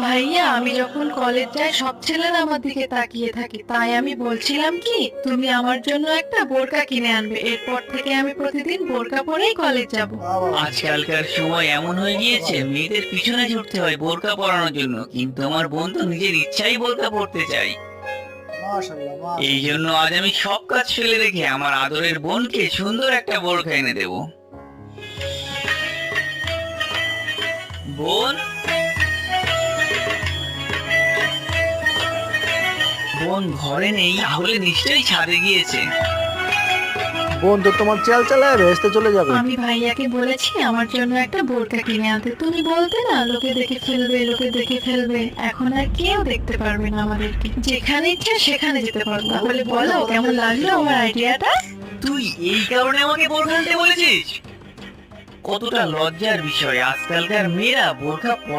ভাইয়া, আমি যখন কলেজ যাই সব ছেলেরা আমার দিকে তাকিয়ে থাকে, তাই আমি বলছিলাম কি তুমি আমার জন্য একটা বোরকা কিনে আনবে। এরপর থেকে আমি প্রতিদিন বোরকা পরেই কলেজ যাব। আজকালকার সময় এমন হয়ে গিয়েছে, মেয়েদের পিছনে ছুটতে হয় বোরকা পরানোর জন্য, কিন্তু আমার বোন তো নিজের ইচ্ছাই বোরকা পরতে চাই। এই জন্য আজ আমি সব কাজ ফেলে রেখে আমার আদরের বোনকে সুন্দর একটা বোরকা এনে দেব। বোন, বোন ঘরে নেই, তাহলে নিশ্চয়ই ছাদে গিয়েছে। বোন তো তোমার চাল চালায় ভেস্তে চলে যাবে। আমি ভাইয়াকে বলেছি আমার জন্য একটা বোরকা কিনে আনতে, তুমি বলতে না লোকে দেখে ফেলবে, লোকে দেখে ফেলবে। এখন আর কেউ দেখতে পারবে না আমাদেরকে, যেখানে ইচ্ছা সেখানে যেতে পারবো। তাহলে বলো কেমন লাগলো আমার আইডিয়াটা? তুই এই কারণে আমাকে বোরখা আনতে বলেছিস? কতটা লজ্জার বিষয়, আজকালকার মেয়েরা বোরখা